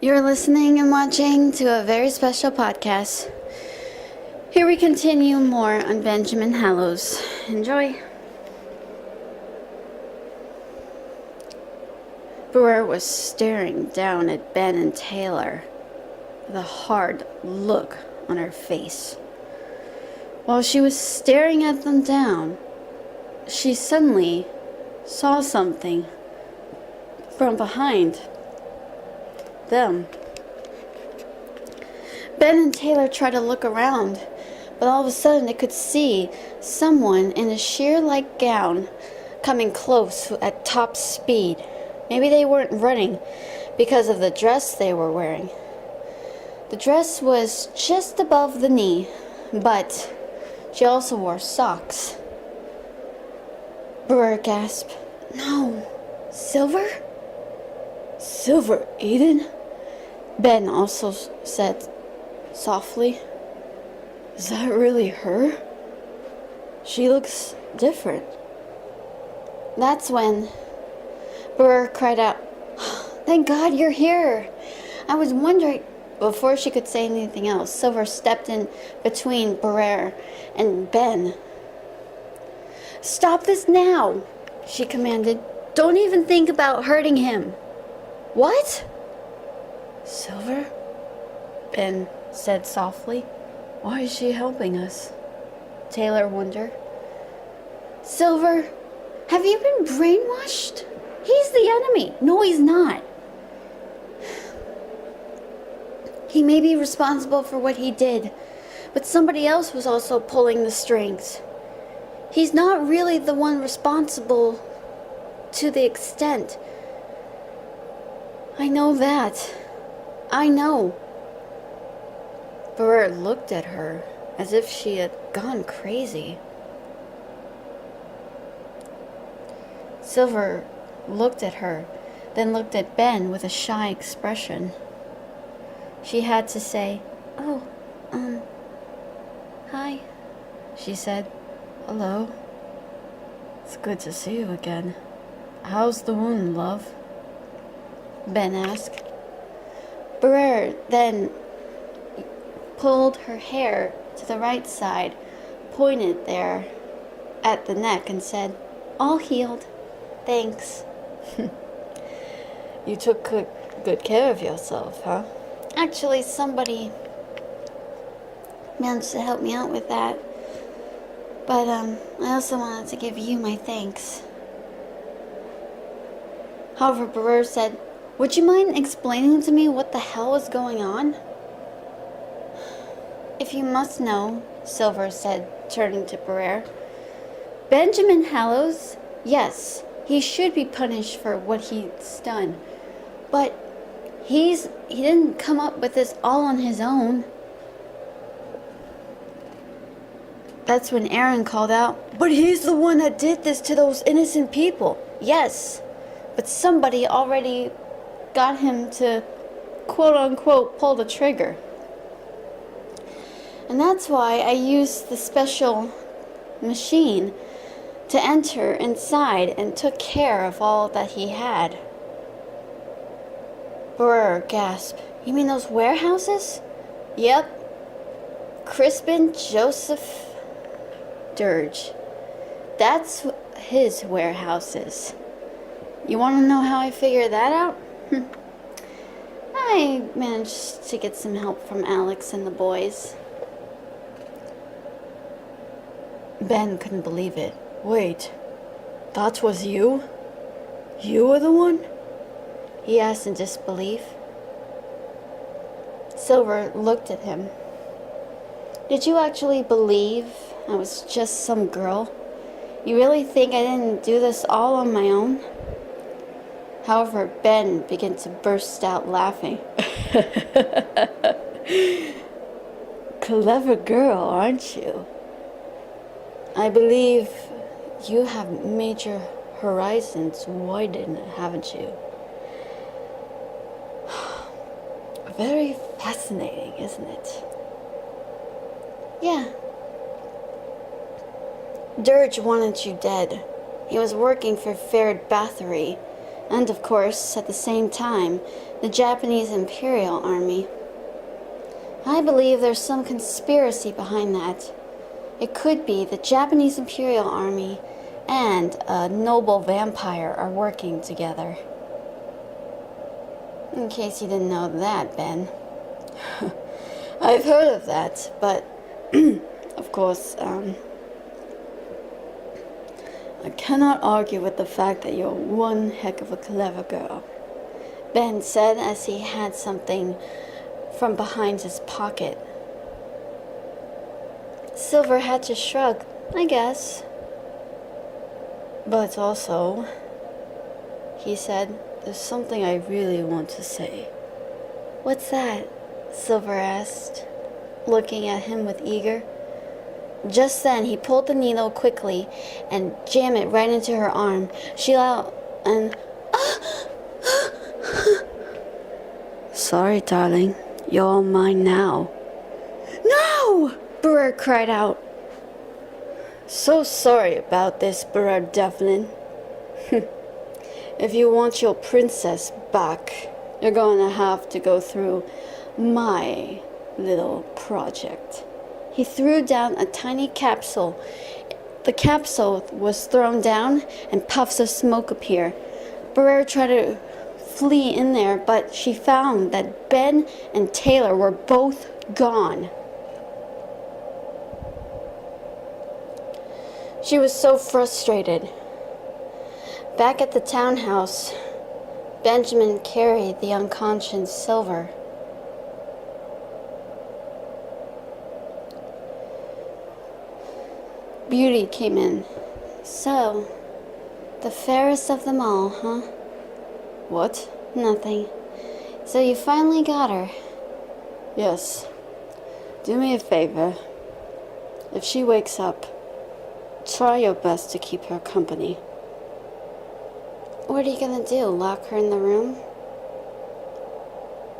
You're listening and watching to a very special podcast. Here we continue more on Benjamin Hallows. Enjoy. Brewer was staring down at Ben and Taylor with a hard look on her face. While she was staring at them down, she suddenly saw something from behind them. Ben and Taylor tried to look around, but all of a sudden they could see someone in a sheer-like gown coming close at top speed. Maybe they weren't running because of the dress they were wearing. The dress was just above the knee, but she also wore socks. Brewer gasped, "No, Sylver? Sylver Eden?" Ben also said softly, "Is that really her? She looks different." That's when Brewer cried out, "Thank God you're here. I was wondering..." Before she could say anything else, Sylver stepped in between Brewer and Ben. "Stop this now," she commanded. "Don't even think about hurting him." "What?" "Sylver?" Ben said softly. "Why is she helping us?" Taylor wondered. "Sylver, have you been brainwashed? He's the enemy." "No, he's not. He may be responsible for what he did, but somebody else was also pulling the strings. He's not really the one responsible to the extent. I know that. I know." Brewer looked at her as if she had gone crazy. Sylver looked at her, then looked at Ben with a shy expression. She had to say, "Oh, hi," she said. "Hello. It's good to see you again. How's the wound, love?" Ben asked. Brewer then pulled her hair to the right side, pointed there at the neck, and said, "All healed. Thanks." "You took good care of yourself, huh?" "Actually, somebody managed to help me out with that. But, I also wanted to give you my thanks." However, Brewer said, "Would you mind explaining to me what the hell is going on?" "If you must know," Sylver said, turning to Brewer, "Benjamin Hallows, yes, he should be punished for what he's done. But he didn't come up with this all on his own." That's when Aaron called out, "But he's the one that did this to those innocent people." "Yes, but somebody already got him to quote-unquote pull the trigger. And that's why I used the special machine to enter inside and took care of all that he had." Brewer gasped, "You mean those warehouses?" "Yep. Crispin Joseph Dirge. That's his warehouses. You want to know how I figured that out? I managed to get some help from Alex and the boys." Ben couldn't believe it. "Wait, that was you? You were the one?" he asked in disbelief. Sylver looked at him. "Did you actually believe I was just some girl? You really think I didn't do this all on my own?" However, Ben began to burst out laughing. "Clever girl, aren't you? I believe you have made your horizons widen, haven't you? Very fascinating, isn't it?" "Yeah. Dirge wanted you dead. He was working for Faird Bathory, And of course, at the same time, the Japanese Imperial Army. I believe there's some conspiracy behind that. It could be the Japanese Imperial Army and a noble vampire are working together. In case you didn't know that, Ben. I've heard of that, but of course, I cannot argue with the fact that you're one heck of a clever girl, Ben said as he had something from behind his pocket. Sylver had to shrug, I guess. But also, he said, there's something I really want to say. What's that? Sylver asked, looking at him with eager. Just then, he pulled the needle quickly and jammed it right into her arm. She let out an Sorry, darling. You're all mine now. No! Burr cried out. So sorry about this, Burr Devlin. If you want your princess back, you're going to have to go through my little project. He threw down a tiny capsule. The capsule was thrown down and puffs of smoke appeared. Burr tried to flee in there, but she found that Ben and Taylor were both gone. She was so frustrated. Back at the townhouse, Benjamin carried the unconscious Sylver. Beauty came in. So, the fairest of them all, huh? What? Nothing. So you finally got her? Yes. Do me a favor. If she wakes up, try your best to keep her company. What are you gonna do? Lock her in the room?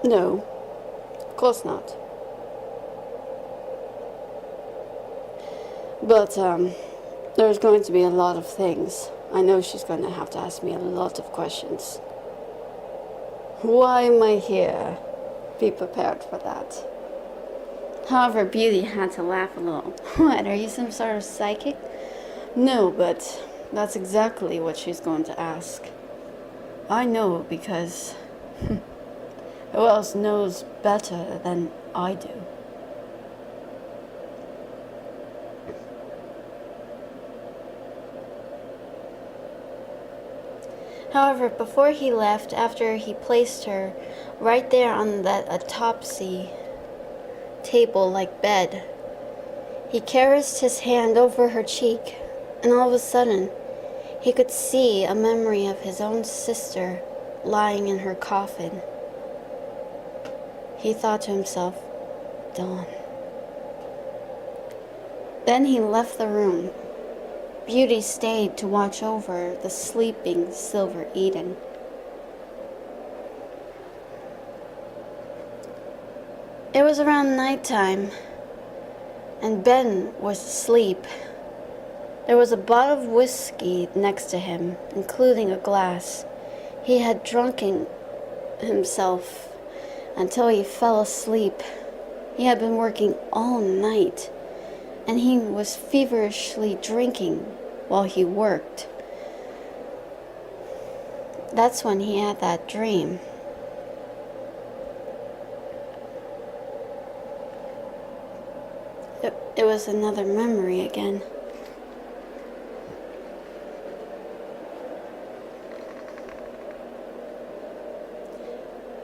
No. Of course not. But, there's going to be a lot of things. I know she's going to have to ask me a lot of questions. Why am I here? Be prepared for that. However, Beauty had to laugh a little. What, are you some sort of psychic? No, but that's exactly what she's going to ask. I know because who else knows better than I do? However, before he left, after he placed her right there on that autopsy table-like bed, he caressed his hand over her cheek, and all of a sudden, he could see a memory of his own sister lying in her coffin. He thought to himself, Dawn. Then he left the room. Beauty stayed to watch over the sleeping Sylver Eden. It was around nighttime, and Ben was asleep. There was a bottle of whiskey next to him, including a glass. He had drunken himself until he fell asleep. He had been working all night, and he was feverishly drinking while he worked. That's when he had that dream. It was another memory again.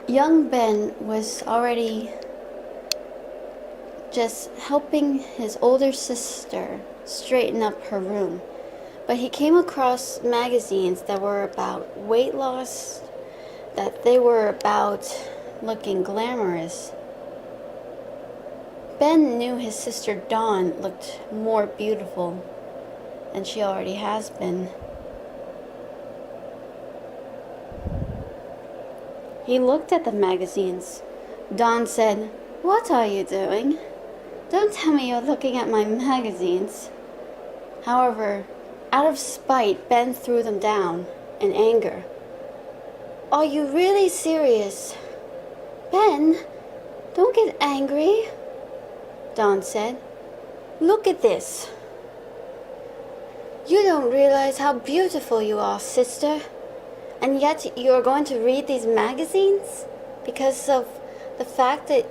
Young Ben was already just helping his older sister straighten up her room. But he came across magazines that were about weight loss, that they were about looking glamorous. Ben knew his sister Dawn looked more beautiful than she already has been. He looked at the magazines. Dawn said, "What are you doing? Don't tell me you're looking at my magazines." However, out of spite, Ben threw them down in anger. Are you really serious? Ben, don't get angry, Dawn said. Look at this. You don't realize how beautiful you are, sister. And yet you're going to read these magazines because of the fact that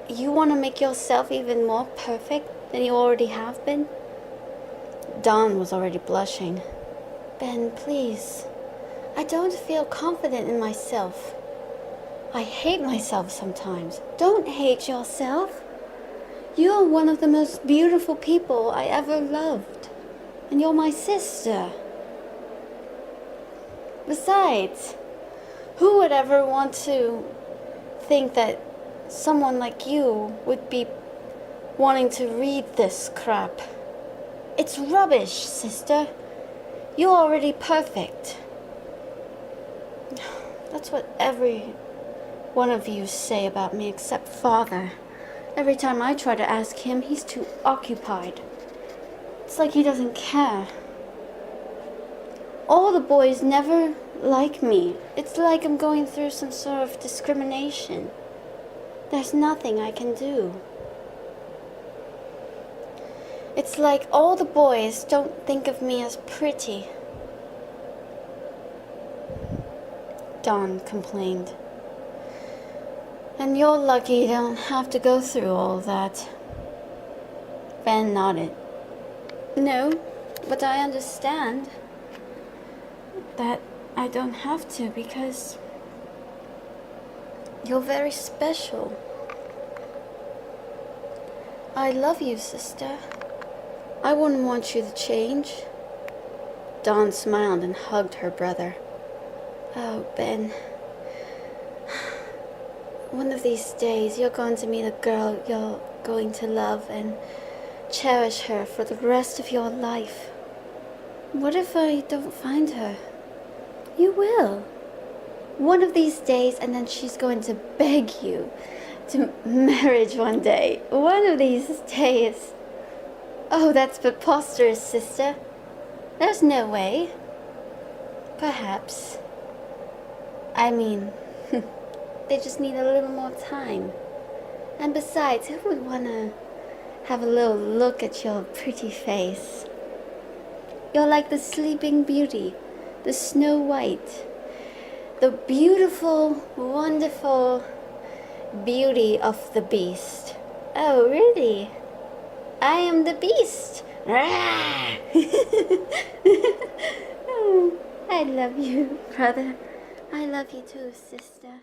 you want to make yourself even more perfect than you already have been? Dawn was already blushing. Ben, please. I don't feel confident in myself. I hate myself sometimes. Don't hate yourself. You are one of the most beautiful people I ever loved. And you're my sister. Besides, who would ever want to think that someone like you would be wanting to read this crap? It's rubbish, sister. You're already perfect. That's what every one of you say about me except Father. Every time I try to ask him, he's too occupied. It's like he doesn't care. All the boys never like me. It's like I'm going through some sort of discrimination. There's nothing I can do. It's like all the boys don't think of me as pretty. Dawn complained. And you're lucky you don't have to go through all that. Ben nodded. No, but I understand that I don't have to because you're very special. I love you, sister. I wouldn't want you to change. Dawn smiled and hugged her brother. Oh, Ben. One of these days, you're going to meet a girl you're going to love and cherish her for the rest of your life. What if I don't find her? You will. One of these days, and then she's going to beg you to marriage one day. One of these days. Oh, that's preposterous, sister. There's no way. Perhaps. I mean, they just need a little more time. And besides, who would want to have a little look at your pretty face? You're like the Sleeping Beauty, the Snow White, the beautiful, wonderful beauty of the Beast. Oh, really? I am the Beast. Oh, I love you, brother. I love you too, sister.